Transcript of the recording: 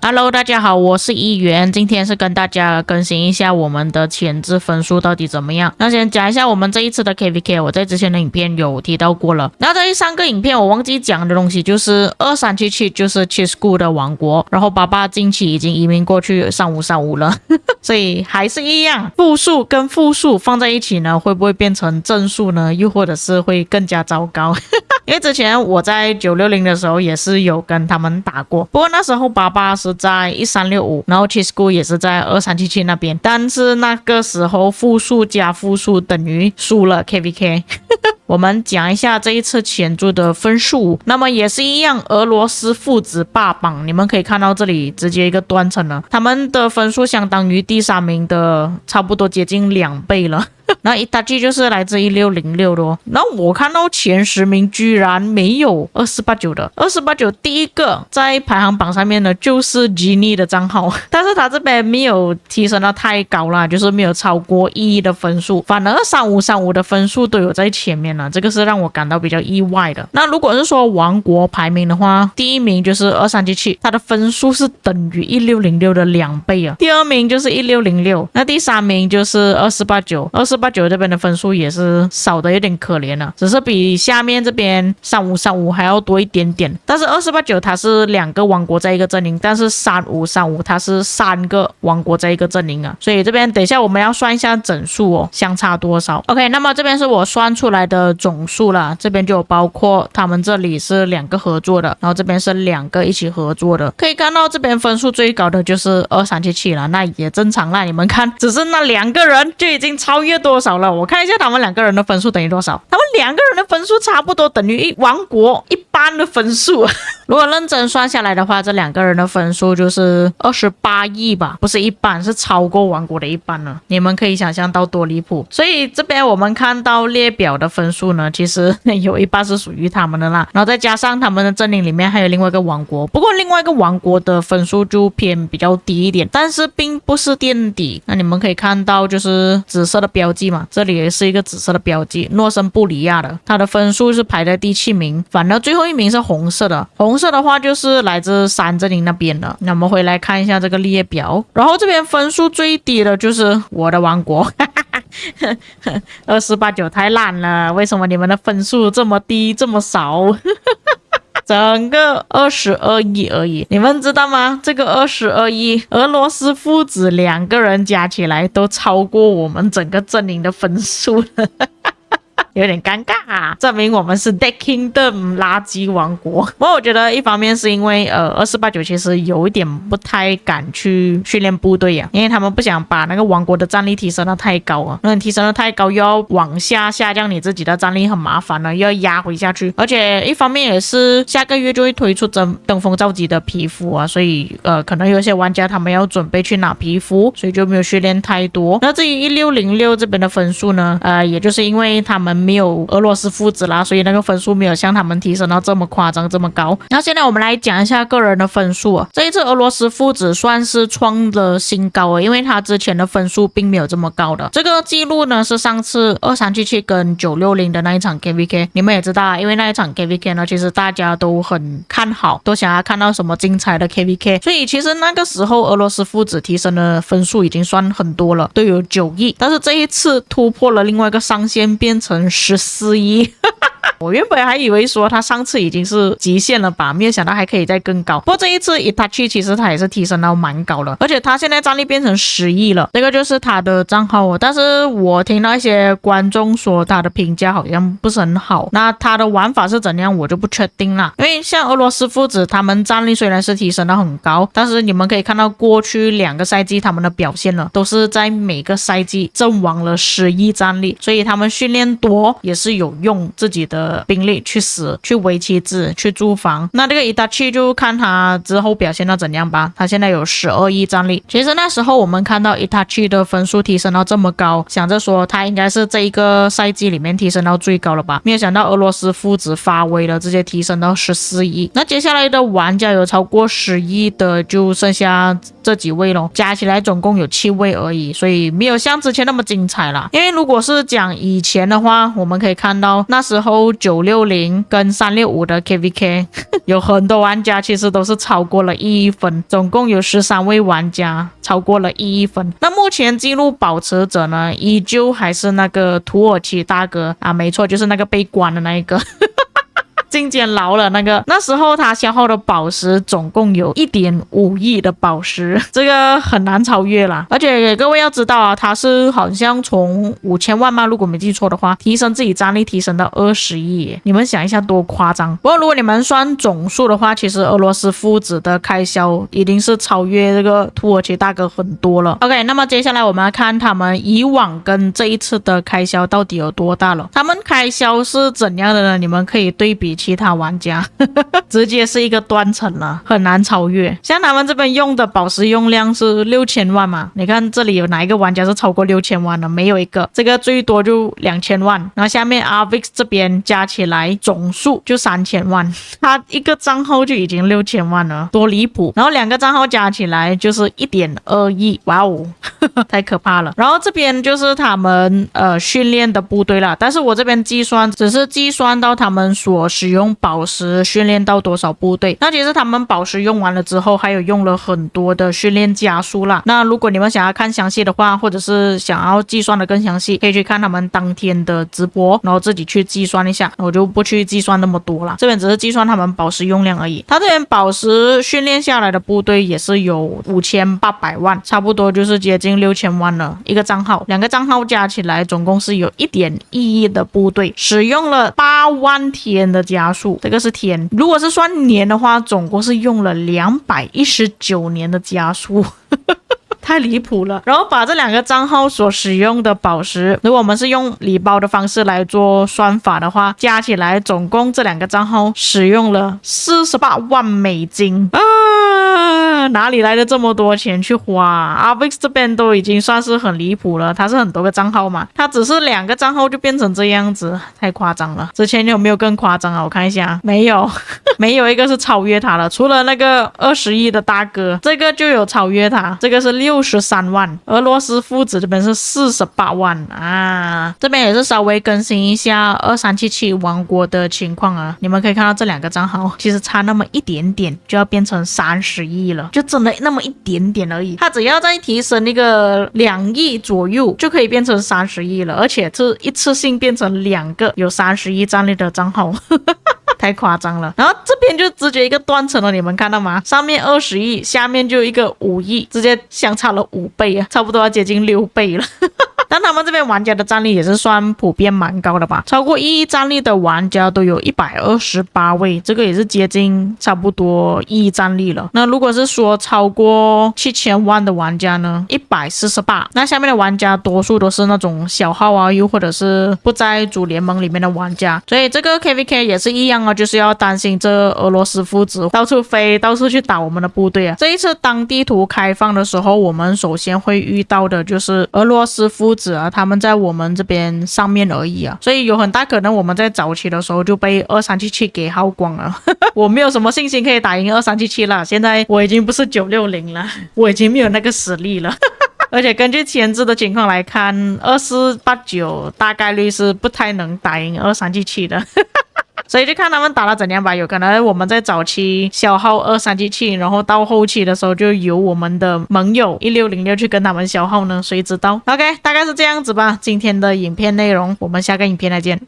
Hello， 大家好，我是议员，今天是跟大家更新一下我们的前置分数到底怎么样。那先讲一下我们这一次的 KVK， 我在之前的影片有提到过了。那这3个影片我忘记讲的东西就是2377就是 Chisco 的王国，然后88近期已经移民过去3535了，所以还是一样，负数跟负数放在一起呢，会不会变成正数呢？又或者是会更加糟糕？因为之前我在960的时候也是有跟他们打过，不过那时候88是在1365，然后 Chisco 也是在2377那边，但是那个时候负数加负数等于输了 KVK。我们讲一下这一次前注的分数，那么也是一样，俄罗斯父子霸榜，你们可以看到这里直接一个断层了，他们的分数相当于第3名的差不多接近2倍了。那Itachi就是来自1606的哦。然后我看到前10名居然没有2489的，2489第一个在排行榜上面呢就是 Genie 的账号，但是他这边没有提升到太高啦，就是没有超过1的分数，反而3535的分数都有在前面了，这个是让我感到比较意外的。那如果是说王国排名的话，第1名就是2377，他的分数是等于1606的2倍啊。第2名就是1606，那第3名就是2489这边的分数也是少的有点可怜了，只是比下面这边3535还要多一点点。但是2489它是2个王国在一个阵营，但是3535它是3个王国在一个阵营啊，所以这边等一下我们要算一下整数哦，相差多少。OK， 那么这边是我算出来的总数了，这边就有包括他们这里是2个合作的，然后这边是2个一起合作的，可以看到这边分数最高的就是2377了，那也正常啦，你们看，只是那2个人就已经超越多少了？我看一下他们2个人的分数等于多少，他们2个人的分数差不多等于王国一般的分数。如果认真算下来的话，这2个人的分数就是28亿吧，不是一般，是超过王国的一半了。你们可以想象到多离谱。所以这边我们看到列表的分数呢，其实有一半是属于他们的啦，然后再加上他们的阵营里面还有另外一个王国，不过另外一个王国的分数就偏比较低一点，但是并不是垫底。那你们可以看到就是紫色的标记嘛，这里也是一个紫色的标记，诺森布里亚的，它的分数是排在第7名，反而最后1名是红色的，红色的话就是来自3阵营那边的。那我们回来看一下这个列表，然后这边分数最低的就是我的王国2489太烂了，为什么你们的分数这么低这么少？整个22亿而已，你们知道吗？这个22亿，俄罗斯父子2个人加起来都超过我们整个阵营的分数了。有点尴尬啊，证明我们是 Dead Kingdom 垃圾王国。不过我觉得一方面是因为2489其实有一点不太敢去训练部队啊，因为他们不想把那个王国的战力提升到太高啊，那你提升到太高又要往下降你自己的战力很麻烦了，又要压回下去。而且一方面也是下个月就会推出登峰造极的皮肤啊，所以可能有些玩家他们要准备去拿皮肤，所以就没有训练太多。那至于1606这边的分数呢，也就是因为他们没有俄罗斯父子啦，所以那个分数没有像他们提升到这么夸张这么高。那现在我们来讲一下个人的分数啊，这一次俄罗斯父子算是创了新高因为他之前的分数并没有这么高的。这个记录呢是上次2377跟960的那一场 KVK， 你们也知道啊，因为那一场 KVK 呢其实大家都很看好，都想要看到什么精彩的 KVK， 所以其实那个时候俄罗斯父子提升的分数已经算很多了，都有9亿，但是这一次突破了另外一个上限，变成14亿。我原本还以为说他上次已经是极限了吧，没有想到还可以再更高。不过这一次 Itachi 其实他也是提升到蛮高了，而且他现在战力变成10亿了，这个就是他的账号但是我听到一些观众说他的评价好像不是很好，那他的玩法是怎样我就不确定啦。因为像俄罗斯父子他们战力虽然是提升到很高，但是你们可以看到过去2个赛季他们的表现了都是在每个赛季阵亡了10亿战力，所以他们训练多国也是有用自己的兵力去死，去围棋子，去驻防。那这个Itachi就看他之后表现到怎样吧。他现在有12亿战力。其实那时候我们看到Itachi的分数提升到这么高，想着说他应该是这一个赛季里面提升到最高了吧。没有想到俄罗斯父子发威了，直接提升到14亿。那接下来的玩家有超过10亿的就剩下这几位咯，加起来总共有7位而已，所以没有像之前那么精彩啦。因为如果是讲以前的话，我们可以看到那时候960跟365的 KVK 有很多玩家其实都是超过了1亿分，总共有13位玩家超过了1亿分。那目前纪录保持者呢，依旧还是那个土耳其大哥啊，没错，就是那个被关的那一个进监牢了那时候他消耗的宝石总共有1.5亿的宝石，这个很难超越啦。而且各位要知道啊，他是好像从5000万嘛，如果没记错的话，提升自己战力提升到20亿，你们想一下多夸张。不过如果你们算总数的话，其实俄罗斯父子的开销一定是超越这个土耳其大哥很多了。 OK， 那么接下来我们来看他们以往跟这一次的开销到底有多大了。他们开销是怎样的呢？你们可以对比其他玩家直接是一个断层了，很难超越。像他们这边用的宝石用量是6000万嘛，你看这里有哪一个玩家是超过6000万的？没有一个，这个最多就2000万。然后下面 Arvix 这边加起来总数就3000万，他一个账号就已经6000万了，多离谱。然后2个账号加起来就是1.2亿，哇哦太可怕了。然后这边就是他们训练的部队啦，但是我这边计算只是计算到他们所使用宝石训练到多少部队。那其实他们宝石用完了之后还有用了很多的训练加速啦。那如果你们想要看详细的话，或者是想要计算的更详细，可以去看他们当天的直播，然后自己去计算一下，我就不去计算那么多啦，这边只是计算他们宝石用量而已。他这边宝石训练下来的部队也是有5800万，差不多就是接近6000万了一个账号。2个账号加起来总共是有1.1亿的部队，使用了8万天的加速，这个是天。如果是算年的话，总共是用了219年的加速太离谱了。然后把这2个账号所使用的宝石，如果我们是用礼包的方式来做算法的话，加起来总共这2个账号使用了48万美金啊！哪里来的这么多钱去花？Arvix 这边都已经算是很离谱了，他是很多个账号嘛，他只是2个账号就变成这样子，太夸张了。之前有没有更夸张啊？我看一下，没有没有一个是超越他了，除了那个20亿的大哥，这个就有超越他，这个是63万。俄罗斯父子这边是48万啊。这边也是稍微更新一下2377王国的情况啊，你们可以看到这2个账号其实差那么一点点就要变成30亿了，就真的那么一点点而已。他只要再提升那个2亿左右就可以变成30亿了，而且是一次性变成2个有30亿战力的账号太夸张了。然后这边就直接一个断层了，你们看到吗？上面20亿，下面就一个5亿，直接相差了5倍啊，差不多要接近6倍了但他们这边玩家的战力也是算普遍蛮高的吧，超过1亿战力的玩家都有128位，这个也是接近差不多1亿战力了。那如果是说超过7000万的玩家呢，148。那下面的玩家多数都是那种小号啊，又或者是不在主联盟里面的玩家，所以这个 KVK 也是一样啊，就是要担心这俄罗斯父子到处飞，到处去打我们的部队啊。这一次当地图开放的时候，我们首先会遇到的就是俄罗斯父子啊，他们在我们这边上面而已啊，所以有很大可能我们在早期的时候就被2377给耗光了我没有什么信心可以打赢2377了，现在我已经不是960了，我已经没有那个实力了而且根据前置的情况来看，2489大概率是不太能打赢2377的所以就看他们打得怎样吧，有可能我们在早期消耗2377，然后到后期的时候就由我们的盟友1606去跟他们消耗呢，谁知道。 OK， 大概是这样子吧。今天的影片内容我们下个影片再见。